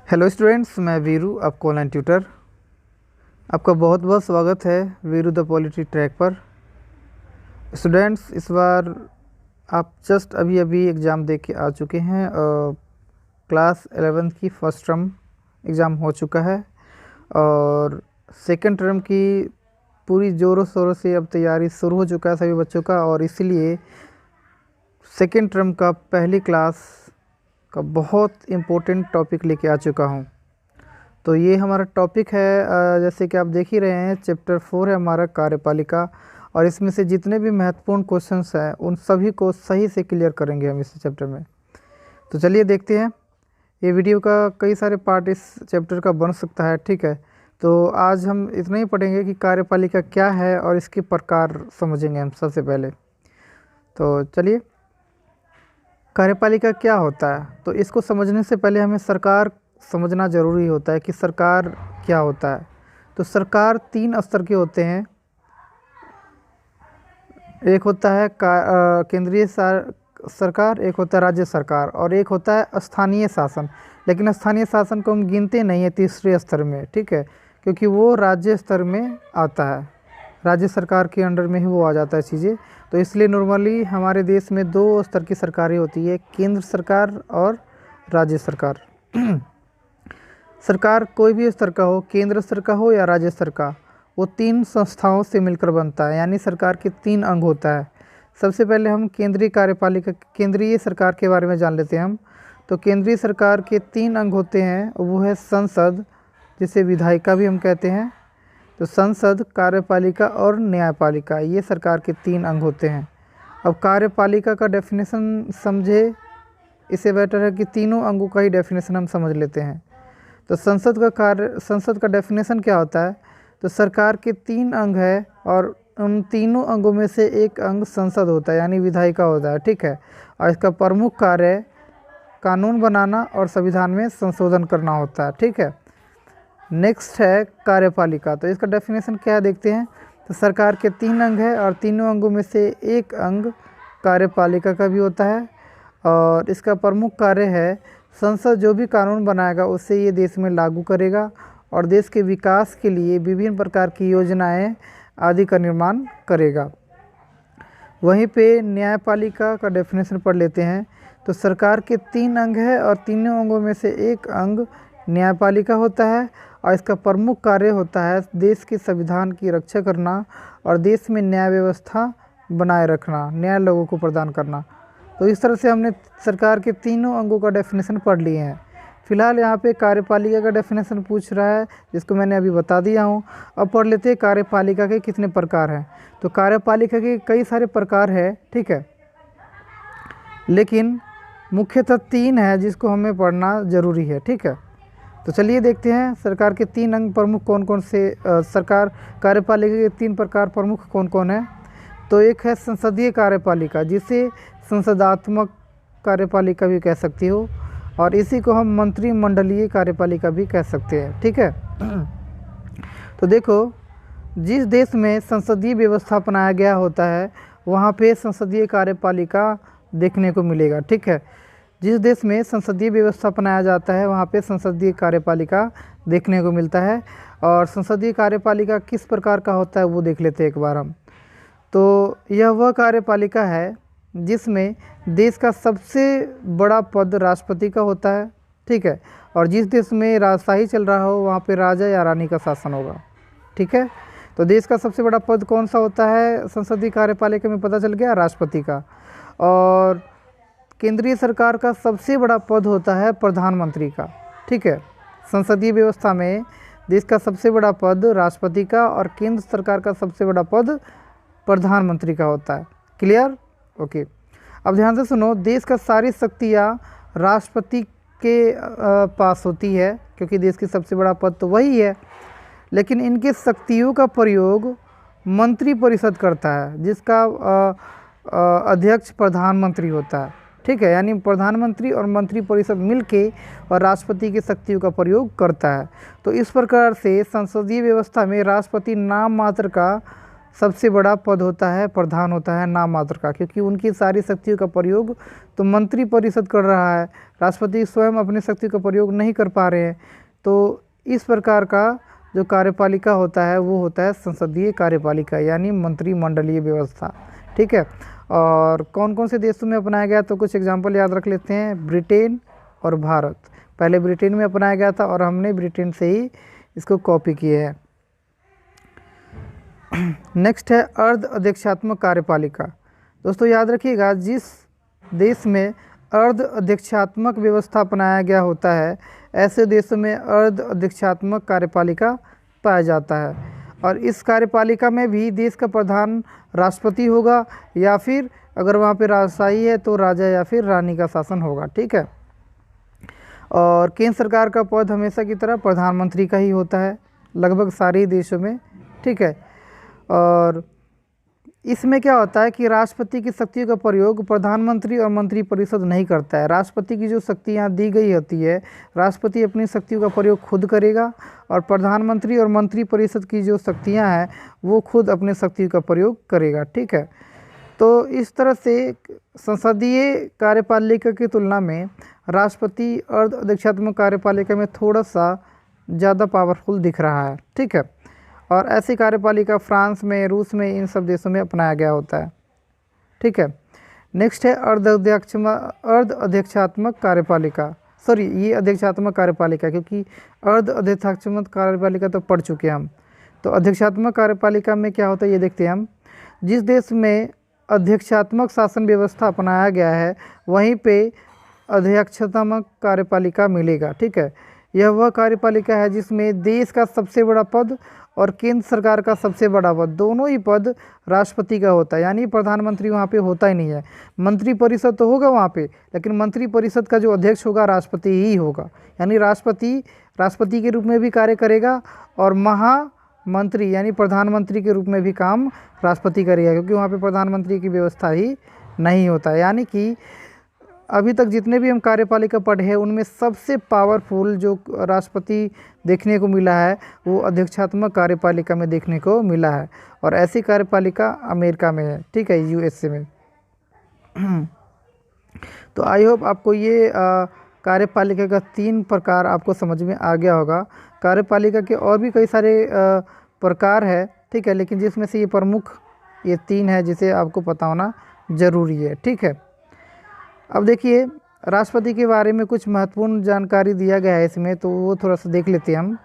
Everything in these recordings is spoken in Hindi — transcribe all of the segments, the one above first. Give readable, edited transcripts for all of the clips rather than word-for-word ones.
हेलो स्टूडेंट्स, मैं वीरू, आपको ऑनलाइन ट्यूटर। आपका बहुत बहुत स्वागत है वीरू द पॉलिटी ट्रैक पर। स्टूडेंट्स, इस बार आप जस्ट अभी अभी एग्ज़ाम दे के आ चुके हैं। क्लास 11th की फर्स्ट टर्म एग्ज़ाम हो चुका है और सेकंड टर्म की पूरी ज़ोरों शोरों से अब तैयारी शुरू हो चुका है सभी बच्चों का। और इसीलिए सेकंड टर्म का पहली क्लास का बहुत इम्पोर्टेंट टॉपिक लेके आ चुका हूँ। तो ये हमारा टॉपिक है, जैसे कि आप देख ही रहे हैं, चैप्टर 4 है हमारा कार्यपालिका। और इसमें से जितने भी महत्वपूर्ण क्वेश्चंस हैं उन सभी को सही से क्लियर करेंगे हम इस चैप्टर में। तो चलिए देखते हैं। ये वीडियो का कई सारे पार्ट इस चैप्टर का बन सकता है, ठीक है। तो आज हम इतना ही पढ़ेंगे कि कार्यपालिका क्या है और इसके प्रकार समझेंगे हम सबसे पहले। तो चलिए, कार्यपालिका क्या होता है, तो इसको समझने से पहले हमें सरकार समझना ज़रूरी होता है कि सरकार क्या होता है। तो सरकार 3 स्तर के होते हैं। एक होता है केंद्रीय सरकार, एक होता है राज्य सरकार और एक होता है स्थानीय शासन। लेकिन स्थानीय शासन को हम गिनते नहीं है तीसरे स्तर में, ठीक है, क्योंकि वो राज्य स्तर में आता है। राज्य सरकार के अंडर में ही वो आ जाता है चीज़ें। तो इसलिए नॉर्मली हमारे देश में 2 स्तर की सरकारें होती है, केंद्र सरकार और राज्य सरकार। सरकार कोई भी स्तर का हो, केंद्र स्तर का हो या राज्य स्तर का, वो 3 संस्थाओं से मिलकर बनता है। यानी सरकार के 3 अंग होता है। सबसे पहले हम केंद्रीय सरकार के बारे में जान लेते हैं हम। तो केंद्रीय सरकार के 3 अंग होते हैं, वो है संसद, जिसे विधायिका भी हम कहते हैं। तो संसद, कार्यपालिका और न्यायपालिका, ये सरकार के 3 अंग होते हैं। अब कार्यपालिका का डेफिनेशन समझे, इससे बेटर है कि तीनों अंगों का ही डेफिनेशन हम समझ लेते हैं। तो संसद का डेफिनेशन क्या होता है? तो सरकार के 3 अंग है और उन तीनों अंगों में से एक अंग संसद होता है, यानी विधायिका होता है, ठीक है। और इसका प्रमुख कार्य कानून बनाना और संविधान में संशोधन करना होता है, ठीक है। नेक्स्ट है कार्यपालिका। तो इसका डेफिनेशन क्या है देखते हैं। तो सरकार के 3 अंग है और तीनों अंगों में से एक अंग कार्यपालिका का भी होता है और इसका प्रमुख कार्य है संसद जो भी कानून बनाएगा उसे ये देश में लागू करेगा और देश के विकास के लिए विभिन्न प्रकार की योजनाएं आदि का निर्माण करेगा। वहीं पे न्यायपालिका का डेफिनेशन पढ़ लेते हैं। तो सरकार के 3 अंग है और तीनों अंगों में से एक अंग न्यायपालिका होता है और इसका प्रमुख कार्य होता है देश के संविधान की रक्षा करना और देश में न्याय व्यवस्था बनाए रखना, न्याय लोगों को प्रदान करना। तो इस तरह से हमने सरकार के तीनों अंगों का डेफिनेशन पढ़ लिए हैं। फिलहाल यहाँ पे कार्यपालिका का डेफिनेशन पूछ रहा है, जिसको मैंने अभी बता दिया हूँ। अब पढ़ लेते हैं कार्यपालिका के कितने प्रकार हैं। तो कार्यपालिका के कई सारे प्रकार है, ठीक है, लेकिन मुख्यतः 3 है जिसको हमें पढ़ना ज़रूरी है, ठीक है। तो चलिए देखते हैं सरकार के 3 अंग प्रमुख कौन कौन से, कार्यपालिका के 3 प्रकार प्रमुख कौन कौन है। तो एक है संसदीय कार्यपालिका, जिसे संसदात्मक कार्यपालिका भी कह सकती हो और इसी को हम मंत्रिमंडलीय कार्यपालिका भी कह सकते हैं, ठीक है। तो देखो, जिस देश में संसदीय व्यवस्था अपनाया गया होता है वहाँ पे संसदीय कार्यपालिका देखने को मिलेगा, ठीक है। जिस देश में संसदीय व्यवस्था अपनाया जाता है वहाँ पे संसदीय कार्यपालिका देखने को मिलता है। और संसदीय कार्यपालिका किस प्रकार का होता है वो देख लेते हैं एक बार हम। तो यह वह कार्यपालिका है जिसमें देश का सबसे बड़ा पद राष्ट्रपति का होता है, ठीक है। और जिस देश में राजशाही चल रहा हो वहाँ पे राजा या रानी का शासन होगा, ठीक है। तो देश का सबसे बड़ा पद कौन सा होता है संसदीय कार्यपालिका में, पता चल गया, राष्ट्रपति का। और केंद्रीय सरकार का सबसे बड़ा पद होता है प्रधानमंत्री का, ठीक है। संसदीय व्यवस्था में देश का सबसे बड़ा पद राष्ट्रपति का और केंद्र सरकार का सबसे बड़ा पद प्रधानमंत्री का होता है। क्लियर? ओके। अब ध्यान से सुनो, देश का सारी शक्तियाँ राष्ट्रपति के पास होती है क्योंकि देश की सबसे बड़ा पद तो वही है। लेकिन इनके शक्तियों का प्रयोग मंत्रिपरिषद करता है, जिसका अध्यक्ष प्रधानमंत्री होता है, ठीक है। यानी प्रधानमंत्री और मंत्रिपरिषद मिलके और राष्ट्रपति की शक्तियों का प्रयोग करता है। तो इस प्रकार से संसदीय व्यवस्था में राष्ट्रपति नाम मात्र का सबसे बड़ा पद होता है, प्रधान होता है नाम मात्र का, क्योंकि उनकी सारी शक्तियों का प्रयोग तो मंत्री परिषद कर रहा है, राष्ट्रपति स्वयं अपनी शक्ति का प्रयोग नहीं कर पा रहे हैं। तो इस प्रकार का जो कार्यपालिका होता है वो होता है संसदीय कार्यपालिका यानी मंत्रिमंडलीय व्यवस्था, ठीक है। और कौन कौन से देशों में अपनाया गया, तो कुछ एग्जाम्पल याद रख लेते हैं। ब्रिटेन और भारत, पहले ब्रिटेन में अपनाया गया था और हमने ब्रिटेन से ही इसको कॉपी किए हैं। नेक्स्ट है अर्ध अध्यक्षात्मक कार्यपालिका। दोस्तों याद रखिएगा, जिस देश में अर्ध अध्यक्षात्मक व्यवस्था अपनाया गया होता है ऐसे देशों में अर्ध अध्यक्षात्मक कार्यपालिका पाया जाता है। और इस कार्यपालिका में भी देश का प्रधान राष्ट्रपति होगा या फिर अगर वहाँ पे राजशाही है तो राजा या फिर रानी का शासन होगा, ठीक है। और केंद्र सरकार का पद हमेशा की तरह प्रधानमंत्री का ही होता है लगभग सारे ही देशों में, ठीक है। और इसमें क्या होता है कि राष्ट्रपति की शक्तियों का प्रयोग प्रधानमंत्री और मंत्रिपरिषद नहीं करता है। राष्ट्रपति की जो शक्तियाँ दी गई होती है, राष्ट्रपति अपनी शक्तियों का प्रयोग खुद करेगा और प्रधानमंत्री और मंत्रिपरिषद की जो शक्तियाँ हैं वो खुद अपने शक्तियों का प्रयोग करेगा, ठीक है। तो इस तरह से संसदीय कार्यपालिका की तुलना में राष्ट्रपति अर्ध अध्यक्षात्मक कार्यपालिका में थोड़ा सा ज़्यादा पावरफुल दिख रहा है, ठीक है। और ऐसी कार्यपालिका फ्रांस में, रूस में, इन सब देशों में अपनाया गया होता है, ठीक है। नेक्स्ट है अर्ध अध्यक्षात्मक कार्यपालिका, सॉरी ये अध्यक्षात्मक कार्यपालिका, क्योंकि अर्ध अध्यक्षात्मक कार्यपालिका तो पढ़ चुके हैं हम। तो अध्यक्षात्मक कार्यपालिका में क्या होता है ये देखते हैं हम। जिस देश में अध्यक्षात्मक शासन व्यवस्था अपनाया गया है वहीं पे अध्यक्षात्मक कार्यपालिका मिलेगा, ठीक है। यह वह कार्यपालिका है जिसमें देश का सबसे बड़ा पद और केंद्र सरकार का सबसे बड़ा पद, दोनों ही पद राष्ट्रपति का होता है, यानी प्रधानमंत्री वहाँ पे होता ही नहीं है। मंत्रिपरिषद तो होगा वहाँ पे, लेकिन मंत्रिपरिषद का जो अध्यक्ष होगा राष्ट्रपति ही होगा, यानी राष्ट्रपति के रूप में भी कार्य करेगा और महामंत्री यानी प्रधानमंत्री के रूप में भी काम राष्ट्रपति करेगा, क्योंकि वहाँ पे प्रधानमंत्री की व्यवस्था ही नहीं होता है। यानी कि अभी तक जितने भी हम कार्यपालिका पढ़े हैं उनमें सबसे पावरफुल जो राष्ट्रपति देखने को मिला है वो अध्यक्षात्मक कार्यपालिका में देखने को मिला है। और ऐसी कार्यपालिका अमेरिका में है, ठीक है, यूएसए में। तो आई होप आपको ये कार्यपालिका का 3 प्रकार आपको समझ में आ गया होगा। कार्यपालिका के और भी कई सारे प्रकार है, ठीक है, लेकिन जिसमें से ये प्रमुख ये 3 है जिसे आपको पता होना ज़रूरी है, ठीक है। अब देखिए राष्ट्रपति के बारे में कुछ महत्वपूर्ण जानकारी दिया गया है इसमें, तो वो थोड़ा सा देख लेते हैं हम।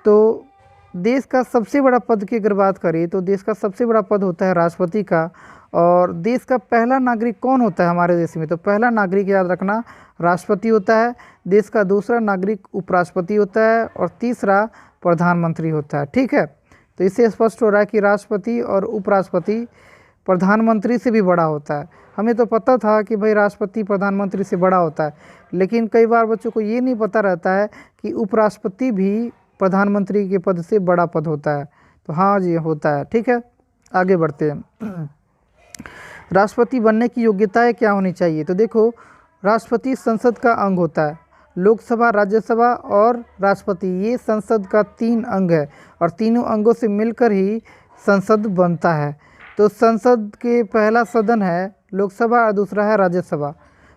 तो देश का सबसे बड़ा पद की अगर बात करें तो देश का सबसे बड़ा पद होता है राष्ट्रपति का। और देश का पहला नागरिक कौन होता है हमारे देश में, तो पहला नागरिक याद रखना राष्ट्रपति होता है। देश का दूसरा नागरिक उपराष्ट्रपति होता है और तीसरा प्रधानमंत्री होता है, ठीक है। तो इससे स्पष्ट हो रहा है कि राष्ट्रपति और उपराष्ट्रपति प्रधानमंत्री से भी बड़ा होता है। हमें तो पता था कि भाई राष्ट्रपति प्रधानमंत्री से बड़ा होता है, लेकिन कई बार बच्चों को ये नहीं पता रहता है कि उपराष्ट्रपति भी प्रधानमंत्री के पद से बड़ा पद होता है। तो हाँ जी होता है, ठीक है। आगे बढ़ते हैं। राष्ट्रपति बनने की योग्यताएं क्या होनी चाहिए, तो देखो राष्ट्रपति संसद का अंग होता है। लोकसभा, राज्यसभा और राष्ट्रपति ये संसद का 3 अंग है और तीनों अंगों से मिलकर ही संसद बनता है। तो संसद के पहला सदन है लोकसभा और दूसरा है राज्यसभा।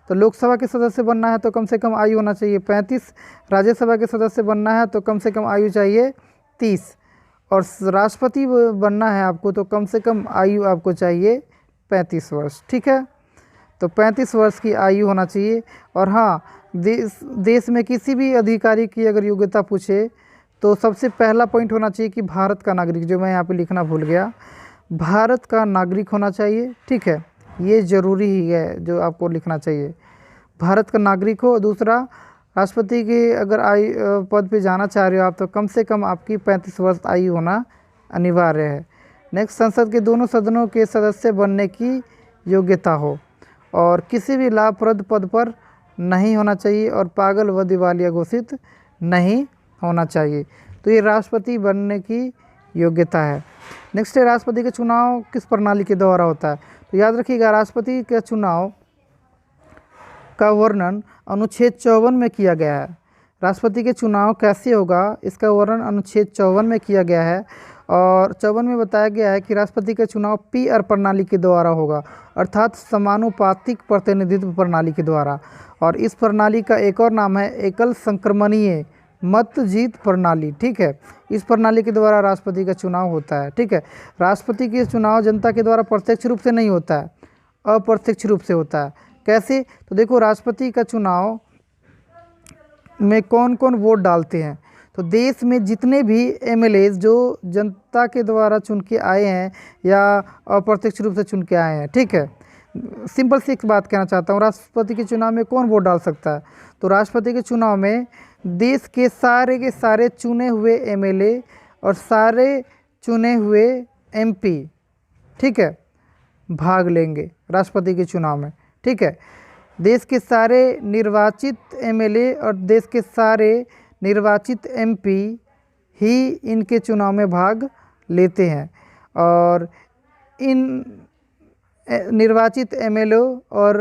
तो लोकसभा के सदस्य बनना है तो कम से कम आयु होना चाहिए 35, राज्यसभा के सदस्य बनना है तो कम से कम आयु चाहिए 30 और राष्ट्रपति बनना है आपको तो कम से कम आयु आपको चाहिए 35 वर्ष, ठीक है। तो 35 वर्ष की आयु होना चाहिए। और हाँ, देश में किसी भी अधिकारी की अगर योग्यता पूछे तो सबसे पहला पॉइंट होना चाहिए कि भारत का नागरिक, जो मैं यहाँ पे लिखना भूल गया, भारत का नागरिक होना चाहिए, ठीक है। ये ज़रूरी ही है जो आपको लिखना चाहिए, भारत का नागरिक हो। दूसरा, राष्ट्रपति के अगर आयु पद पे जाना चाह रहे हो आप तो कम से कम आपकी 35 वर्ष आयु होना अनिवार्य है। नेक्स्ट, संसद के दोनों सदनों के सदस्य बनने की योग्यता हो और किसी भी लाभप्रद पद पर नहीं होना चाहिए और पागल व दिवालिया घोषित नहीं होना चाहिए। तो ये राष्ट्रपति बनने की योग्यता है। नेक्स्ट है, राष्ट्रपति का चुनाव किस प्रणाली के द्वारा होता है, तो याद रखिएगा राष्ट्रपति के चुनाव का वर्णन अनुच्छेद 54 में किया गया है। राष्ट्रपति के चुनाव कैसे होगा इसका वर्णन अनुच्छेद 54 में किया गया है और 54 में बताया गया है कि राष्ट्रपति का चुनाव पीआर प्रणाली के द्वारा होगा, अर्थात समानुपातिक प्रतिनिधित्व प्रणाली के द्वारा। और इस प्रणाली का एक और नाम है एकल संक्रमणीय मत जीत प्रणाली, ठीक है। इस प्रणाली के द्वारा राष्ट्रपति का चुनाव होता है, ठीक है। राष्ट्रपति के चुनाव जनता के द्वारा प्रत्यक्ष रूप से नहीं होता है, अप्रत्यक्ष रूप से होता है। कैसे? तो देखो, राष्ट्रपति का चुनाव में कौन कौन वोट डालते हैं। तो देश में जितने भी एमएलए जो जनता के द्वारा चुन के आए हैं या अप्रत्यक्ष रूप से चुन के आए हैं, ठीक है। सिंपल सी एक बात कहना चाहता हूँ, राष्ट्रपति के चुनाव में कौन वोट डाल सकता है? तो राष्ट्रपति के चुनाव में देश के सारे चुने हुए एमएलए और सारे चुने हुए एमपी, ठीक है, भाग लेंगे राष्ट्रपति के चुनाव में, ठीक है। देश के सारे निर्वाचित एमएलए और देश के सारे निर्वाचित एमपी ही इनके चुनाव में भाग लेते हैं। और इन निर्वाचित एमएलए और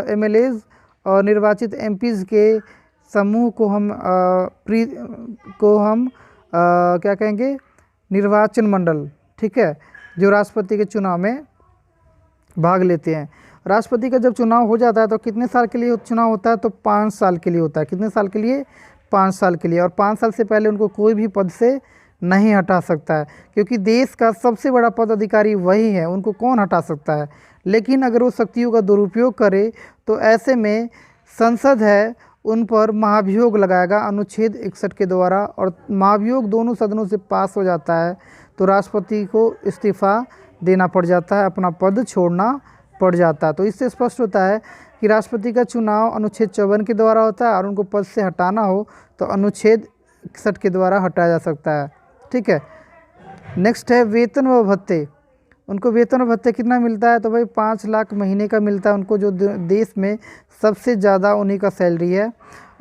एमएलएज और निर्वाचित एमपीज़ के समूह को हम क्या कहेंगे? निर्वाचन मंडल, ठीक है, जो राष्ट्रपति के चुनाव में भाग लेते हैं। राष्ट्रपति का जब चुनाव हो जाता है तो कितने साल के लिए चुनाव होता है? तो 5 साल के लिए होता है। कितने साल के लिए? 5 साल के लिए। और 5 साल से पहले उनको कोई भी पद से नहीं हटा सकता है, क्योंकि देश का सबसे बड़ा पदाधिकारी वही है, उनको कौन हटा सकता है। लेकिन अगर वो शक्तियों का दुरुपयोग करे तो ऐसे में संसद है उन पर महाभियोग लगाएगा अनुच्छेद 61 के द्वारा, और महाभियोग दोनों सदनों से पास हो जाता है तो राष्ट्रपति को इस्तीफ़ा देना पड़ जाता है, अपना पद छोड़ना पड़ जाता है। तो इससे स्पष्ट होता है कि राष्ट्रपति का चुनाव अनुच्छेद 54 के द्वारा होता है, और उनको पद से हटाना हो तो अनुच्छेद 61 के द्वारा हटाया जा सकता है, ठीक है। नेक्स्ट है वेतन व भत्ते। उनको वेतन और भत्ते कितना मिलता है? तो भाई 5 लाख महीने का मिलता है उनको, जो देश में सबसे ज़्यादा उन्हीं का सैलरी है।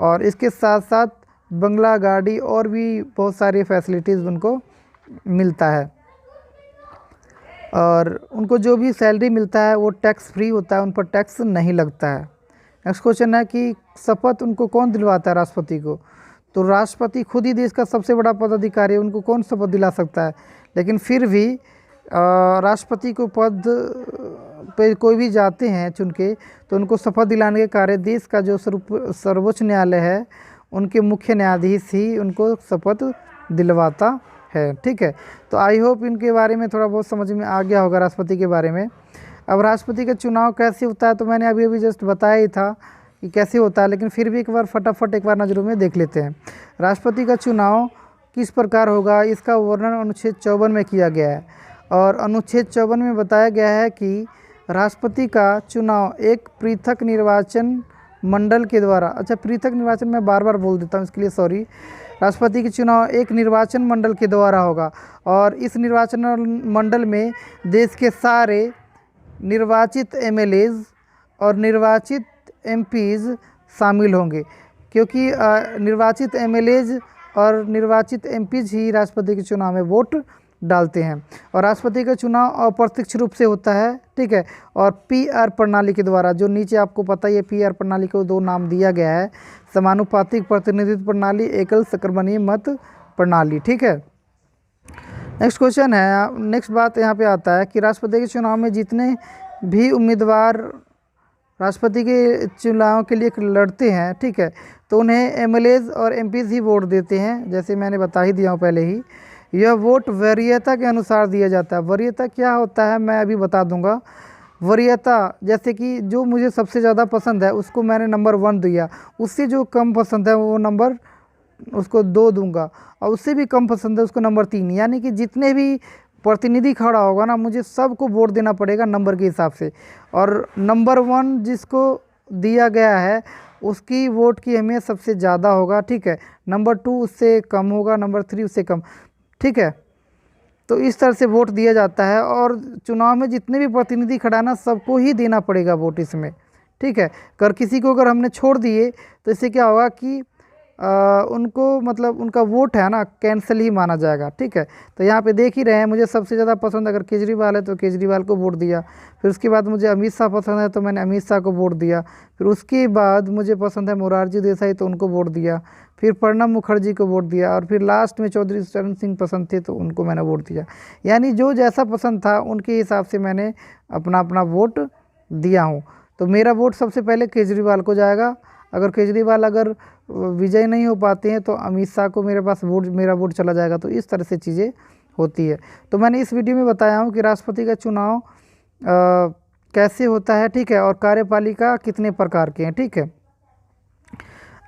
और इसके साथ साथ बंगला, गाड़ी और भी बहुत सारी फैसिलिटीज़ उनको मिलता है। और उनको जो भी सैलरी मिलता है वो टैक्स फ्री होता है, उन पर टैक्स नहीं लगता है। नेक्स्ट क्वेश्चन है कि शपथ उनको कौन दिलवाता है राष्ट्रपति को? तो राष्ट्रपति खुद ही देश का सबसे बड़ा पदाधिकारी है, उनको कौन शपथ दिला सकता है? लेकिन फिर भी राष्ट्रपति को पद पे कोई भी जाते हैं चुन के, तो उनको शपथ दिलाने के कार्य देश का जो सर्वोच्च न्यायालय है उनके मुख्य न्यायाधीश ही उनको शपथ दिलवाता है, ठीक है। तो आई होप इनके बारे में थोड़ा बहुत समझ में आ गया होगा राष्ट्रपति के बारे में। अब राष्ट्रपति का चुनाव कैसे होता है तो मैंने अभी जस्ट बताया ही था कि कैसे होता है, लेकिन फिर भी एक बार फटाफट एक बार नज़रों में देख लेते हैं। राष्ट्रपति का चुनाव किस प्रकार होगा, इसका वर्णन अनुच्छेद 54 में किया गया है। और अनुच्छेद 54 में बताया गया है कि राष्ट्रपति का चुनाव एक पृथक निर्वाचन मंडल के द्वारा, अच्छा पृथक निर्वाचन मैं बार बार बोल देता हूँ, इसके लिए सॉरी। राष्ट्रपति के चुनाव एक निर्वाचन मंडल के द्वारा होगा, और इस निर्वाचन मंडल में देश के सारे निर्वाचित एमएलएज और निर्वाचित एमपीज़ शामिल होंगे, क्योंकि निर्वाचित एमएलएज और निर्वाचित एमपीज़ ही राष्ट्रपति के चुनाव में वोट डालते हैं। और राष्ट्रपति का चुनाव अप्रत्यक्ष रूप से होता है, ठीक है, और पीआर प्रणाली के द्वारा, जो नीचे आपको पता ही है पीआर प्रणाली को 2 नाम दिया गया है, समानुपातिक प्रतिनिधित्व प्रणाली, एकल संक्रमणीय मत प्रणाली, ठीक है। नेक्स्ट क्वेश्चन है, नेक्स्ट बात यहाँ पे आता है कि राष्ट्रपति के चुनाव में जितने भी उम्मीदवार राष्ट्रपति के चुनाव के लिए लड़ते हैं, ठीक है, तो उन्हें एमएलएज और एमपीज़ ही वोट देते हैं, जैसे मैंने बता ही दिया हूँ पहले ही। यह वोट वरीयता के अनुसार दिया जाता है। वरीयता क्या होता है मैं अभी बता दूंगा। वरीयता जैसे कि जो मुझे सबसे ज़्यादा पसंद है उसको मैंने नंबर 1 दिया, उससे जो कम पसंद है वो नंबर उसको 2 दूंगा, और उससे भी कम पसंद है उसको नंबर 3। यानी कि जितने भी प्रतिनिधि खड़ा होगा ना, मुझे सबको वोट देना पड़ेगा नंबर के हिसाब से। और नंबर 1 जिसको दिया गया है उसकी वोट की अहमियत सबसे ज़्यादा होगा, ठीक है। नंबर 2 उससे कम होगा, नंबर 3 उससे कम, ठीक है। तो इस तरह से वोट दिया जाता है, और चुनाव में जितने भी प्रतिनिधि खड़ा ना सबको ही देना पड़ेगा वोट इसमें, ठीक है। अगर किसी को अगर हमने छोड़ दिए तो इससे क्या होगा कि उनको मतलब उनका वोट है ना कैंसिल ही माना जाएगा, ठीक है। तो यहाँ पे देख ही रहे हैं, मुझे सबसे ज़्यादा पसंद अगर केजरीवाल है तो केजरीवाल को वोट दिया। फिर उसके बाद मुझे अमित शाह पसंद है तो मैंने अमित शाह को वोट दिया। फिर उसके बाद मुझे पसंद है मोरारजी देसाई तो उनको वोट दिया। फिर प्रणब मुखर्जी को वोट दिया और फिर लास्ट में चौधरी चरण सिंह पसंद थे तो उनको मैंने वोट दिया। यानी जो जैसा पसंद था उनके हिसाब से मैंने अपना अपना वोट दिया हूँ। तो मेरा वोट सबसे पहले केजरीवाल को जाएगा। अगर केजरीवाल अगर विजय नहीं हो पाते हैं तो अमित शाह को मेरा वोट चला जाएगा। तो इस तरह से चीज़ें होती है। तो मैंने इस वीडियो में बताया हूँ कि राष्ट्रपति का चुनाव कैसे होता है, ठीक है, और कार्यपालिका कितने प्रकार के हैं, ठीक है।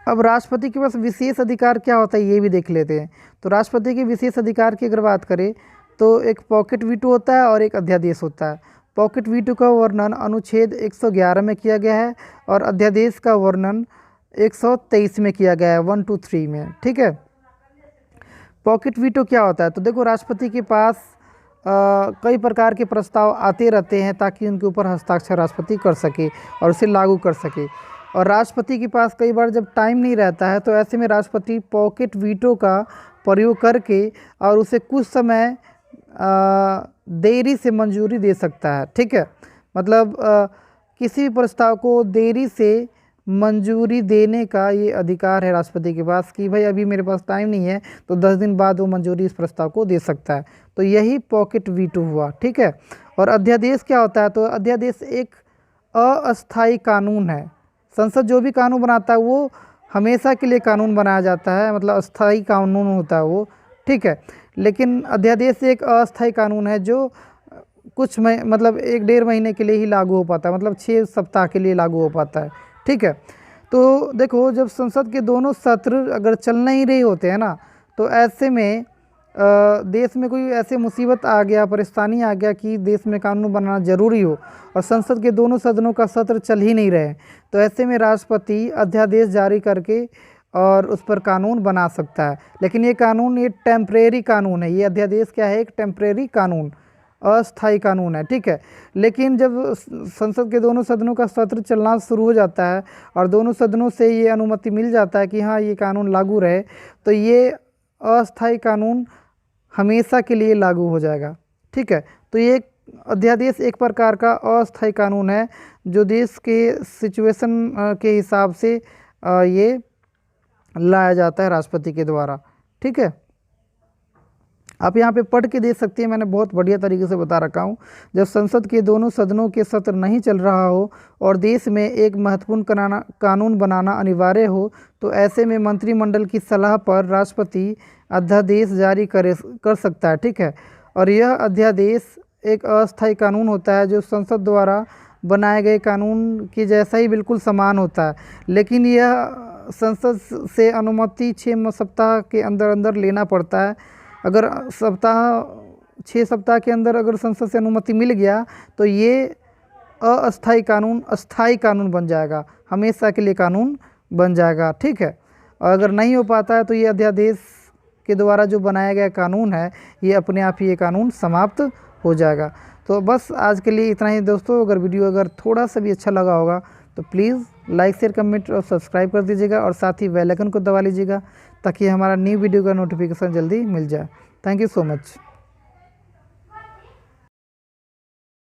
अब राष्ट्रपति के पास विशेष अधिकार क्या होता है ये भी देख लेते हैं। तो राष्ट्रपति के विशेष अधिकार की अगर बात करें तो एक पॉकेट वीटो होता है और एक अध्यादेश होता है। पॉकेट वीटो का वर्णन अनुच्छेद 111 में किया गया है और अध्यादेश का वर्णन 123 में किया गया है, 1 to 3 में, ठीक है। पॉकेट वीटो क्या होता है? तो देखो राष्ट्रपति के पास कई प्रकार के प्रस्ताव आते रहते हैं ताकि उनके ऊपर हस्ताक्षर राष्ट्रपति कर सके और उसे लागू कर सके। और राष्ट्रपति के पास कई बार जब टाइम नहीं रहता है तो ऐसे में राष्ट्रपति पॉकेट वीटो का प्रयोग करके और उसे कुछ समय देरी से मंजूरी दे सकता है, ठीक है। मतलब किसी भी प्रस्ताव को देरी से मंजूरी देने का ये अधिकार है राष्ट्रपति के पास कि भाई अभी मेरे पास टाइम नहीं है तो 10 दिन बाद वो मंजूरी इस प्रस्ताव को दे सकता है। तो यही पॉकेट वीटो हुआ, ठीक है। और अध्यादेश क्या होता है? तो अध्यादेश एक अस्थायी कानून है। संसद जो भी कानून बनाता है वो हमेशा के लिए कानून बनाया जाता है, मतलब अस्थायी कानून होता है वो, ठीक है। लेकिन अध्यादेश एक अस्थायी कानून है जो कुछ मतलब 1-1.5 महीने के लिए ही लागू हो पाता है, मतलब 6 सप्ताह के लिए लागू हो पाता है, ठीक है। तो देखो जब संसद के दोनों सत्र अगर चल नहीं रहे होते हैं ना तो ऐसे में देश में कोई ऐसे मुसीबत आ गया, परेशानी आ गया कि देश में कानून बनाना ज़रूरी हो और संसद के दोनों सदनों का सत्र चल ही नहीं रहे, तो ऐसे में राष्ट्रपति अध्यादेश जारी करके और उस पर कानून बना सकता है। लेकिन ये कानून ये टेम्परेरी कानून है, ये अध्यादेश क्या है? एक टेम्परेरी कानून, अस्थायी कानून है, ठीक है। लेकिन जब संसद के दोनों सदनों का सत्र चलना शुरू हो जाता है और दोनों सदनों से ये अनुमति मिल जाता है कि हाँ ये कानून लागू रहे, तो ये अस्थायी कानून हमेशा के लिए लागू हो जाएगा, ठीक है। तो ये अध्यादेश एक प्रकार का अस्थायी कानून है जो देश के सिचुएशन के हिसाब से ये लाया जाता है राष्ट्रपति के द्वारा, ठीक है। आप यहाँ पे पढ़ के देख सकते हैं, मैंने बहुत बढ़िया तरीके से बता रखा हूँ। जब संसद के दोनों सदनों के सत्र नहीं चल रहा हो और देश में एक महत्वपूर्ण कानून बनाना अनिवार्य हो तो ऐसे में मंत्रिमंडल की सलाह पर राष्ट्रपति अध्यादेश जारी कर सकता है, ठीक है। और यह अध्यादेश एक अस्थायी कानून होता है जो संसद द्वारा बनाए गए कानून के जैसा ही बिल्कुल समान होता है, लेकिन यह संसद से अनुमति 6 सप्ताह के अंदर अंदर लेना पड़ता है। अगर 6 सप्ताह के अंदर अगर संसद से अनुमति मिल गया तो ये अस्थायी कानून अस्थायी कानून बन जाएगा, हमेशा के लिए कानून बन जाएगा, ठीक है। और अगर नहीं हो पाता है तो ये अध्यादेश के द्वारा जो बनाया गया कानून है ये अपने आप ही ये कानून समाप्त हो जाएगा। तो बस आज के लिए इतना ही दोस्तों। अगर वीडियो अगर थोड़ा सा भी अच्छा लगा होगा तो प्लीज़ लाइक शेयर कमेंट और सब्सक्राइब कर दीजिएगा और साथ ही बेल आइकन को दबा लीजिएगा ताकि हमारा न्यू वीडियो का नोटिफिकेशन जल्दी मिल जाए। Thank you so much.